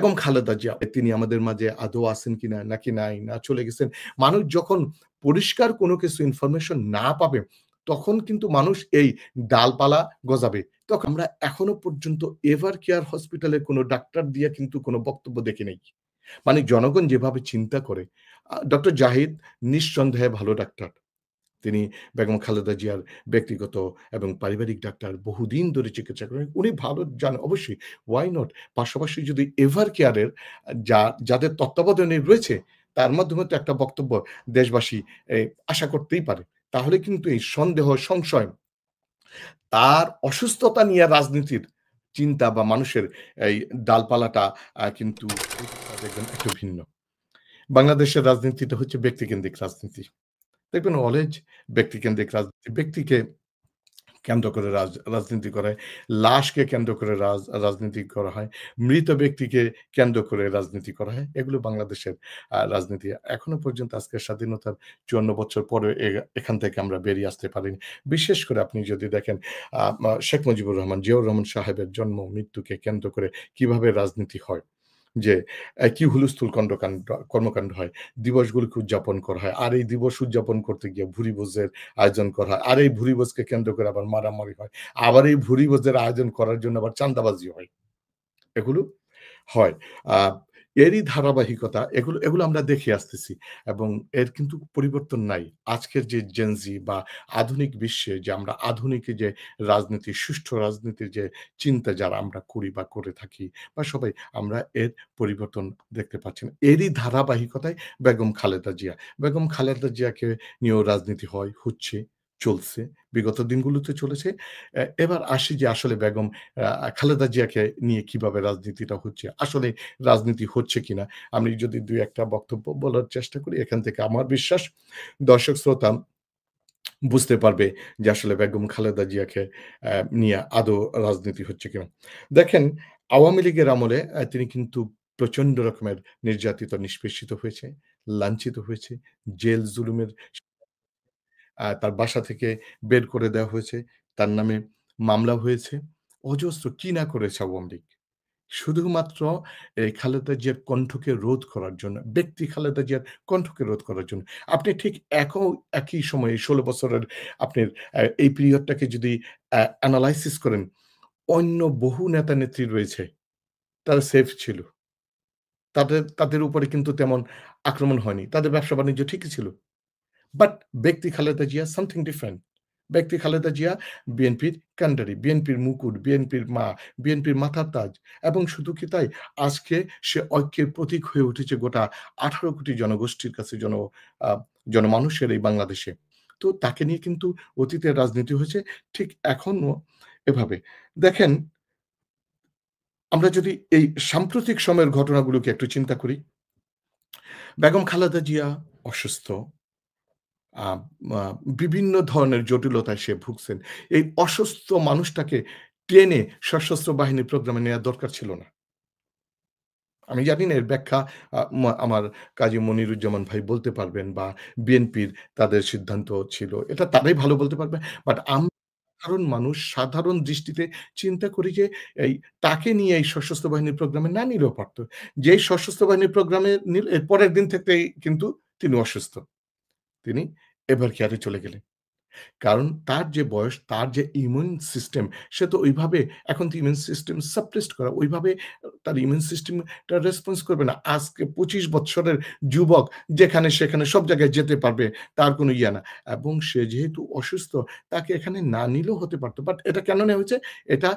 বেগম খালেদা জিয়া তিনি আমাদের মাঝে আদৌ আছেন কিনা নাকি নাই, না চলে গেছেন। মানুষ যখন পরিষ্কার কোনো কিছু ইনফরমেশন না পাবে, তখন কিন্তু মানুষ এই ডালপালা গজাবে। তখন আমরা এখনো পর্যন্ত এভার কেয়ার হসপিটালে কোনো ডাক্তার দিয়া কিন্তু কোনো বক্তব্য দেখি নাই। মানে জনগণ যেভাবে চিন্তা করে, ডক্টর জাহিদ নিঃসন্দেহে ভালো ডাক্তার। তিনি বেগম খালেদা জিয়ার ব্যক্তিগত এবং পারিবারিক ডাক্তার, বহুদিন ধরে চিকিৎসা করেন। উনি ভালো জানেন অবশ্যই, why not? পাশাপাশি যদি এভার কেয়ারের যাদের তত্ত্বাবধানে রয়েছে, তার মাধ্যমে তো একটা বক্তব্য দেশবাসী এ আশা করতেই পারে। তাহলে কিন্তু এই সন্দেহ, সংশয়, তার অসুস্থতা নিয়ে রাজনীতির চিন্তা বা মানুষের এই ডালপালাটা কিন্তু দেখবেন একটু ভিন্ন। বাংলাদেশের রাজনীতিটা হচ্ছে ব্যক্তিকেন্দ্রিক রাজনীতি। দেখবেন অলওয়েজ ব্যক্তিকেন্দ্রিক রাজনীতি। ব্যক্তিকে কেন্দ্র করে রাজনীতি করা হয়। লাশকে কেন্দ্র করে রাজনীতি করা হয়। মৃত ব্যক্তিকে কেন্দ্র করে রাজনীতি করা হয়। এগুলো বাংলাদেশের রাজনীতি। এখনো পর্যন্ত আজকের স্বাধীনতার ৫৪ বছর পরে এখান থেকে আমরা বেরিয়ে আসতে পারিনি। বিশেষ করে আপনি যদি দেখেন শেখ মুজিবুর রহমান, জিয়াউর রহমান সাহেবের জন্ম মৃত্যুকে কেন্দ্র করে কিভাবে রাজনীতি হয়। যে কি হুলস্থুল কর্মকাণ্ড হয়। দিবসগুলোকে উদযাপন করা হয়। আর এই দিবস উদযাপন করতে গিয়ে ভুরিভোজের আয়োজন করা হয়। আর এই ভুরিভোজকে কেন্দ্র করে আবার মারামারি হয়। আবার এই ভুরিভোজের আয়োজন করার জন্য আবার চাঁদাবাজি হয়। এগুলো হয়। আ এরই ধারাবাহিকতা এগুলো আমরা দেখে আসতেছি এবং এর কিন্তু পরিবর্তন নাই। আজকের যে Gen Z বা আধুনিক বিশ্বে যে আমরা আধুনিক যে রাজনীতি, সুষ্ঠু রাজনীতির যে চিন্তা যারা আমরা করি বা করে থাকি বা সবাই আমরা এর পরিবর্তন দেখতে পাচ্ছি না। এরই ধারাবাহিকতায় বেগম খালেদা জিয়া। বেগম খালেদা জিয়াকে নিয়েও রাজনীতি হয়, হচ্ছে, চলছে। বিগত দিনগুলোতে চলেছে। এবার আসি যে আসলে বেগম খালেদা জিয়াকে নিয়ে কিভাবে রাজনীতিটা হচ্ছে। আসলে রাজনীতি হচ্ছে কিনা? আমি যদি ২-১ টা বক্তব্য বলার চেষ্টা করি, এখান থেকে আমার বিশ্বাস দর্শক শ্রোতা বুঝতে পারবে যে আসলে বেগম খালেদা জিয়াকে নিয়ে আদৌ রাজনীতি হচ্ছে কিনা। দেখেন, আওয়ামী লীগের আমলে তিনি কিন্তু প্রচন্ড রকমের নির্যাতিত, নিষ্পেষিত হয়েছে, লাঞ্ছিত হয়েছে, জেল জুলুমের তার বাসা থেকে বের করে দেওয়া হয়েছে। তার নামে মামলা হয়েছে। অজস্র কি না করেছে আওয়ামী লীগ। শুধুমাত্র এই খালেদা জিয়ার কণ্ঠকে রোধ করার জন্য, ব্যক্তি খালেদা জিয়ার কণ্ঠকে রোধ করার জন্য। আপনি ঠিক একই সময়ে ১৬ বছরের আপনার এই পিরিয়ডটাকে যদি এনালাইসিস করেন, অন্য বহু নেতা-নেত্রী রয়েছে। তারা সেফ ছিল। তাদের উপরে কিন্তু তেমন আক্রমণ হয়নি। তাদের ব্যবসা-বাণিজ্য ঠিকই ছিল। বাট ব্যক্তি খালেদা জিয়া সামথিং ডিফারেন্ট। ব্যক্তি খালেদা জিয়া বিএনপির কান্ডারি, বিএনপির মুকুট, বিএনপির মা, বিএনপির মাথার তাজ এবং শুধু কি তাই, আজকে সে ঐক্যের প্রতীক হয়ে উঠেছে গোটা ১৮ কোটি জনগোষ্ঠীর কাছে, আ জনমানুষের এই বাংলাদেশে। তো তাকে নিয়ে কিন্তু অতীতের রাজনীতি হয়েছে, ঠিক এখনো এভাবে। দেখেন, আমরা যদি এই সাম্প্রতিক সময়ের ঘটনাগুলোকে একটু চিন্তা করি, বেগম খালেদা জিয়া অসুস্থ। আ মা বিভিন্ন ধরনের জটিলতায় সে ভুগছেন। এই অসুস্থ মানুষটাকে টেনে সশস্ত্র বাহিনীর প্রোগ্রামে নেয়া দরকার ছিল না। আমি জানি না এর ব্যাখ্যা আমার কাজী মনিরুজ্জামান ভাই বলতে পারবেন বা বিএনপির তাদের সিদ্ধান্ত ছিল। এটা তারাই ভালো বলতে পারবে। বাট সাধারণ মানুষ সাধারণ দৃষ্টিতে চিন্তা করি যে এই তাকে নিয়ে এই সশস্ত্র বাহিনীর প্রোগ্রামে না নিলেও পারত। যেই সশস্ত্র বাহিনীর প্রোগ্রামে এর পরের দিন থেকেই কিন্তু তিনি অসুস্থ। তিনি এভার কেয়ারে চলে গেলেন। কারণ তার যে বয়স, তার যে ইমিউন সিস্টেম, সে তো ওইভাবে এখন তো ইমিউন সিস্টেম সাপ্রেসড করা। ওইভাবে তার ইমিউন সিস্টেমটা রেসপন্স করবে না। আজকে ২৫ বৎসরের যুবক যেখানে সেখানে সব জায়গায় যেতে পারবে, তার কোনো ইয়ে না। এবং সে যেহেতু অসুস্থ, তাকে এখানে না নিলেও হতে পারত। বাট এটা কেন নেওয়া হয়েছে? এটা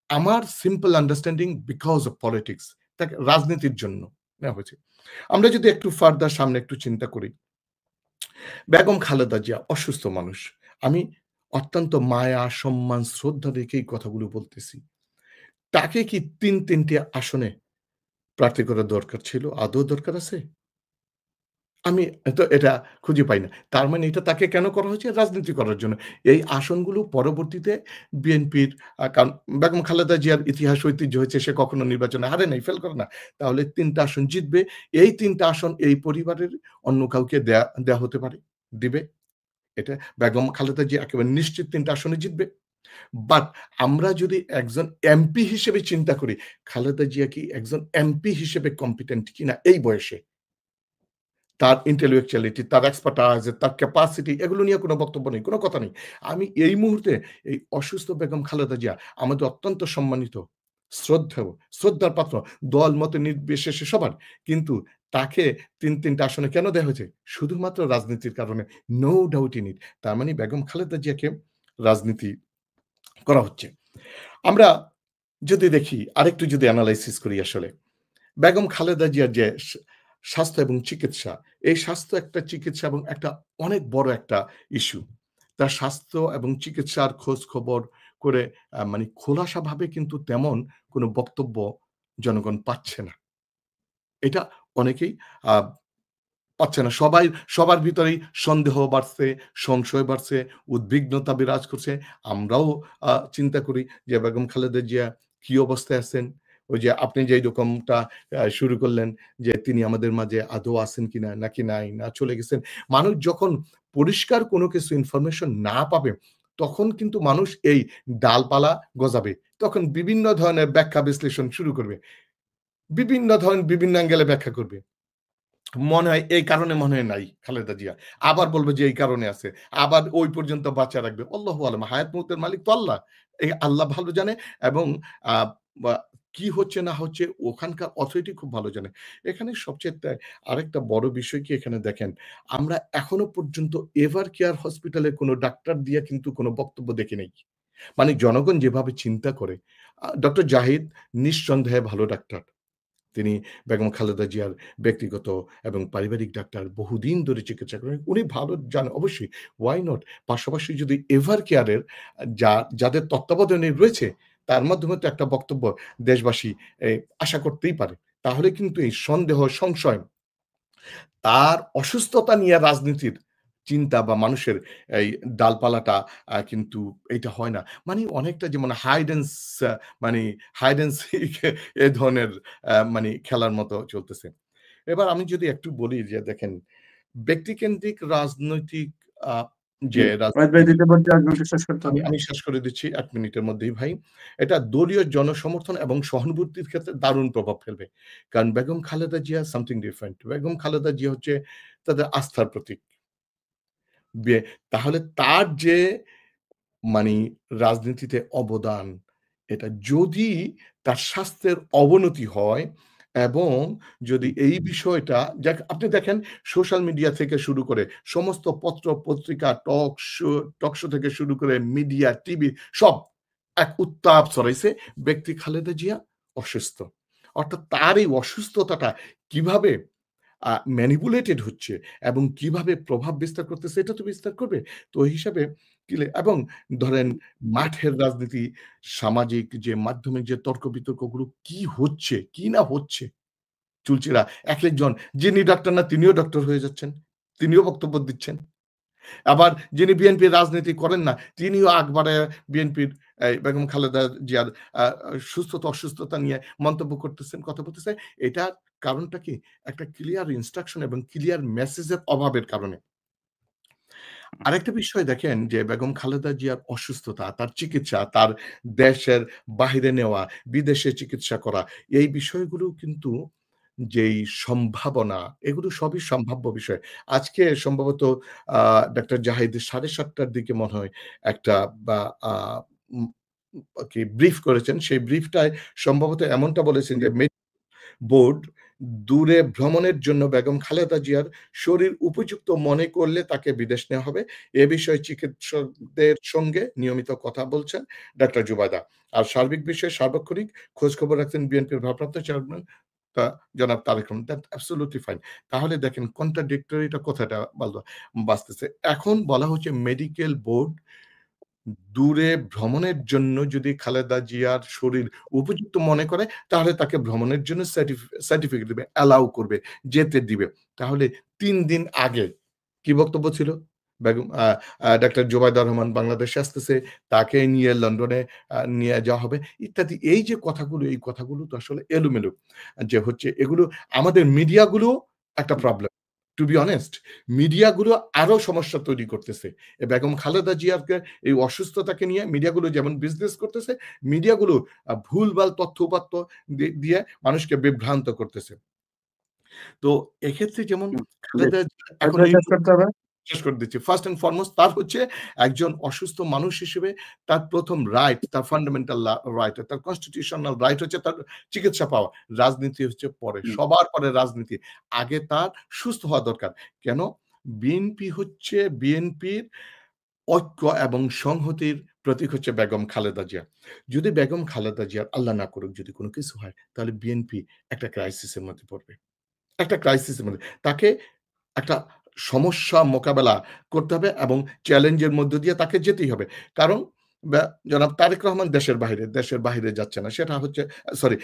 আমার simple understanding because of politics. তাকে রাজনীতির জন্য নেওয়া হয়েছে। আমরা যদি একটু ফার্দার সামনে একটু চিন্তা করি, বেগম খালেদা জিয়া অসুস্থ মানুষ। আমি অত্যন্ত মায়া, সম্মান, শ্রদ্ধা রেখেই কথাগুলো বলতেছি। তাকে কি ৩ টে আসনে প্রার্থী করার দরকার ছিল? আদৌ দরকার আছে? আমি তো এটা খুঁজে পাই না। তার মানে এটা তাকে কেন করা হয়েছে? রাজনীতি করার জন্য। এই আসনগুলো পরবর্তীতে বিএনপির কারণ বেগম খালেদা জিয়ার ইতিহাস ঐতিহ্য হয়েছে সে কখনো নির্বাচনে হারে নাই, ফেল করে না। তাহলে ৩ টা আসন জিতবে। এই ৩ টা আসন এই পরিবারের অন্য কাউকে দেয়া হতে পারে, দিবে। এটা বেগম খালেদা জিয়া একেবারে নিশ্চিত ৩ টা আসনে জিতবে। বাট আমরা যদি একজন এমপি হিসেবে চিন্তা করি, খালেদা জিয়া কি একজন এমপি হিসেবে কম্পিটেন্ট কিনা এই বয়সে? তার intellectuality, তার expertise, তার ক্যাপাসিটি এগুলো নিয়ে কোনো বক্তব্য নেই, কোনো কথা নেই। আমি এই মুহূর্তে এই অসুস্থ বেগম খালেদা জিয়া আমাদের অত্যন্ত সম্মানিত, শ্রদ্ধেয়, শ্রদ্ধার পাত্র, দল মত নির্বিশেষে সবার। কিন্তু তাকে ৩ টা আসনে কেন দেয়া হয়েছে? শুধুমাত্র রাজনীতির কারণে। No doubt in it. তার মানে বেগম খালেদা জিয়াকে রাজনীতি করা হচ্ছে। আমরা যদি দেখি আরেকটু যদি এনালাইসিস করি আসলে। বেগম খালেদা জিয়ার যে স্বাস্থ্য এবং চিকিৎসা, এই স্বাস্থ্য একটা চিকিৎসা এবং একটা অনেক বড় একটা ইস্যু। তার স্বাস্থ্য এবং চিকিৎসার খোঁজ খবর করে মানে খোলাসাভাবে কিন্তু তেমন কোনো বক্তব্য জনগণ পাচ্ছে না। এটা অনেকেই আ পাচ্ছে না। সবার ভিতরেই সন্দেহ বাড়ছে, সংশয় বাড়ছে, উদ্বিগ্নতা বিরাজ করছে। আমরাও চিন্তা করি যে বেগম খালেদা জিয়া কি অবস্থায় আছেন? ওই যে আপনি যে এরকমটা শুরু করলেন যে তিনি আমাদের মাঝে আদৌ আছেন কিনা নাকি নাই, না চলে গেছেন। মানুষ যখন পরিষ্কার কোনো কিছু ইনফরমেশন না পাবে, তখন কিন্তু মানুষ এই ডালপালা গজাবে। তখন বিভিন্ন ধরনের ব্যাখ্যা বিশ্লেষণ শুরু করবে। বিভিন্ন ধরনের বিভিন্ন অ্যাঙ্গেলে ব্যাখ্যা করবে। মনে হয় এই কারণে মনে হয় নাই খালেদা জিয়া। আবার বলবে যে এই কারণে আছে। আবার ওই পর্যন্ত বাঁচিয়ে রাখবে। আল্লাহু আলাম। হায়াত মউতের মালিক তো আল্লাহ। এই আল্লাহ ভালো জানে এবং আ বা কি হচ্ছে না হচ্ছে ওখানকার অথরিটি খুব ভালো জানে। এখানে সবচেয়ে আরেকটা বড় বিষয় কি এখানে দেখেন, আমরা এখনো পর্যন্ত এভার কেয়ার হসপিটালে কোনো ডাক্তার দিয়া কিন্তু কোনো বক্তব্য দেখি নাই। মানে জনগণ যেভাবে চিন্তা করে ডক্টর জাহিদ নিঃসন্দেহে ভালো ডাক্তার। তিনি বেগম খালেদা জিয়ার ব্যক্তিগত এবং পারিবারিক ডাক্তার বহুদিন ধরে চিকিৎসা করেন। উনি ভালো জানেন অবশ্যই, why not? পাশাপাশি যদি এভার কেয়ারের যাদের তত্ত্বাবধানে রয়েছে, তার মাধ্যমে তো একটা বক্তব্য দেশবাসী এ আশা করতেই পারে। তাহলে কিন্তু এই সন্দেহ, সংশয় তার অসুস্থতা নিয়ে রাজনীতির চিন্তা বা মানুষের এই ডালপালাটা কিন্তু এইটা হয় না। মানে অনেকটা যেমন হাইড অ্যান্ড মানে হাইড অ্যান্ড সিক এ ধরনের মানে খেলার মতো চলতেছে। এবার আমি যদি একটু বলি যে দেখেন, ব্যক্তিকেন্দ্রিক রাজনৈতিক আ জি, যে ওয়াহিদ ভাই রাজনীতি ২ টা পয়েন্ট একদম শেষ করতে আমি হবে। আমি শেষ করে দিচ্ছি ১ মিনিটের মধ্যেই ভাই। এটা দলীয় জনসমর্থন এবং সহানুভূতির ক্ষেত্রে দারুণ প্রভাব ফেলবে। কারণ বেগম খালেদা জিয়া something different. বেগম খালেদা জিয়া হচ্ছে তাদের আস্থার প্রতীক। বে তাহলে তার যে মানি রাজনীতিতে অবদান, এটা যদি তার স্বাস্থ্যের অবনতি হয় এবং যদি এই বিষয়টা আপনি দেখেন সোশ্যাল মিডিয়া থেকে শুরু করে সমস্ত পত্র, পত্রিকা, টক শো থেকে শুরু করে মিডিয়া, টিভি সব এক উত্তাপ ছড়াইছে ব্যক্তি খালেদা জিয়া অসুস্থ। অর্থাৎ তার এই অসুস্থতাটা কিভাবে ম্যানিপুলেটেড হচ্ছে এবং কিভাবে প্রভাব বিস্তার করতেছে এটা তো বিস্তার করবে। তো ওই হিসাবে এবং ধরেন মাঠের রাজনীতি, সামাজিক যে মাধ্যমিক যে তর্ক-বিতর্কগুলো কি হচ্ছে, কি না হচ্ছে চুলচেরা একেকজন যিনি ডাক্তার না তিনিও ডক্টর হয়ে যাচ্ছেন। তিনিও বক্তব্য দিচ্ছেন। আবার যিনি বিএনপির রাজনীতি করেন না, তিনিও আকবারে বিএনপির বেগম খালেদা জিয়ার আ সুস্থতা অসুস্থতা নিয়ে মন্তব্য করতেছেন, কথা বলতেছে। এটার কারণটা কি? একটা ক্লিয়ার ইনস্ট্রাকশন এবং ক্লিয়ার মেসেজের অভাবের কারণে। আরেকটা বিষয় দেখেন যে বেগম খালেদা জিয়ার অসুস্থতা, তার চিকিৎসা, তার দেশের বাহিরে নেওয়া, বিদেশে চিকিৎসা করা, এই বিষয়গুলো কিন্তু যেই সম্ভাবনা, এগুলো সবই সম্ভাব্য বিষয়। আজকে সম্ভবত আ ডাক্তার জাহিদ ৭:৩০ টার দিকে মনে হয় একটা বা আ উম কি ব্রিফ করেছেন। সেই ব্রিফটায় সম্ভবত এমনটা বলেছেন যে বোর্ড দূরে ভ্রমণের জন্য বেগম খালেদা জিয়ার শরীর উপযুক্ত মনে করলে তাকে বিদেশ নেওয়া হবে। এ বিষয়ে চিকিৎসকদের সঙ্গে নিয়মিত কথা বলছেন ডাক্তার জুবাইদা। আর সার্বিক বিষয়ে সার্বক্ষণিক খোঁজখবর রাখছেন বিএনপির ভারপ্রাপ্ত চেয়ারম্যান জনাব Tarique Rahman. That absolutely fine. তাহলে দেখেন কন্ট্রাডিক্টরি টা কোথাটা বাজতেছে। এখন বলা হচ্ছে মেডিকেল বোর্ড দূরে ভ্রমণের জন্য যদি খালেদা জিয়ার শরীর উপযুক্ত মনে করে, তাহলে তাকে ভ্রমণের জন্য সার্টিফিকেট দিবে, অ্যালাও করবে, যেতে দিবে। তাহলে ৩ দিন আগে কি বক্তব্য ছিল? বেগম আ আ ডাক্তার জুবাইদা রহমান বাংলাদেশে আসতেছে, তাকে নিয়ে লন্ডনে নিয়ে যাওয়া হবে ইত্যাদি। এই যে কথাগুলো, এই কথাগুলো তো আসলে এলোমেলো। যে হচ্ছে এগুলো আমাদের মিডিয়াগুলো একটা প্রবলেম। টু বি অনেস্ট মিডিয়াগুলো আরো সমস্যা তৈরি করতেছে। বেগম খালেদা জিয়াকে এই অসুস্থতাকে নিয়ে মিডিয়াগুলো যেমন বিজনেস করতেছে, মিডিয়াগুলো ভুলভাল তথ্য-উপাত্ত দিয়ে মানুষকে বিভ্রান্ত করতেছে। তো এক্ষেত্রে যেমন হুম, জি। খালেদা জিয়া এখন ভাই এই শেষ করতে হবে। শেষ করে দিচ্ছি। ফার্স্ট অ্যান্ড ফরমোস্ট তার হচ্ছে একজন অসুস্থ মানুষ হিসেবে তার ১ম রাইট, তার ফান্ডামেন্টাল রাইট, তার কনস্টিটিউশনাল রাইট হচ্ছে তার চিকিৎসা পাওয়া। রাজনীতি হচ্ছে পরে। হুম, সবার পরে রাজনীতি। আগে তার সুস্থ হওয়া দরকার। কেন? বিএনপির ঐক্য এবং সংহতির প্রতীক হচ্ছে বেগম খালেদা জিয়া। যদি বেগম খালেদা জিয়ার আল্লাহ না করুক যদি কোন কিছু হয়, তাহলে বিএনপি একটা ক্রাইসিস এর মধ্যে পড়বে। একটা ক্রাইসিস এর মধ্যে। তাকে একটা সমস্যা মোকাবেলা করতে হবে এবং চ্যালেঞ্জের মধ্য দিয়ে তাকে যেতেই হবে। কারণ জনাব তারেক রহমান দেশের বাহিরে যাচ্ছে না। সেটা হচ্ছে সরি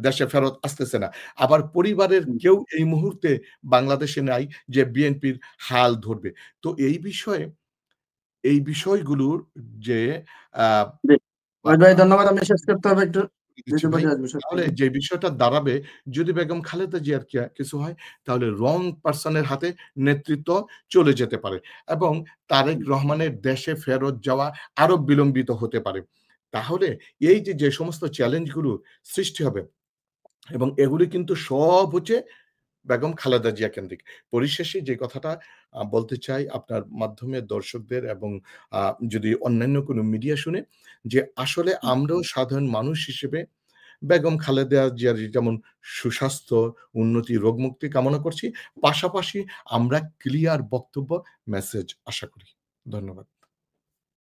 দেশে ফেরত আসতেছে না। আবার পরিবারের হুম, কেউ এই মুহূর্তে বাংলাদেশে নাই যে বিএনপির হাল ধরবে। তো এই বিষয়গুলোর যে আ জি। বা ওহিদ ভাই ধন্যবাদ। আমি শেষ করতে হবে একটু। দিচ্ছি দ্বিতীয় ভাই। পর্যায়ে আসবো শেষ তাহলে করতে। যে বিষয়টা দাঁড়াবে যদি বেগম খালেদা জিয়ার কিছু হয় তাহলে রং পারসন এর হাতে নেতৃত্ব চলে যেতে পারে এবং তারেক হুম, রহমানের দেশে ফেরত যাওয়া আরো বিলম্বিত হতে পারে। তাহলে যে সমস্ত চ্যালেঞ্জ গুলো সৃষ্টি হবে এবং এগুলি কিন্তু সব হচ্ছে বেগম খালেদা জিয়া কেন্দ্রিক। পরিশেষে যে কথাটা বলতে চাই আপনার মাধ্যমে দর্শকদের এবং আ যদি অন্যান্য কোনো মিডিয়া শুনে যে আসলে হুম। আমরাও সাধারণ মানুষ হিসেবে বেগম খালেদা জিয়ার যেমন সুস্বাস্থ্য, উন্নতি, রোগমুক্তি কামনা করছি। পাশাপাশি আমরা ক্লিয়ার বক্তব্য, মেসেজ আশা করি। ধন্যবাদ।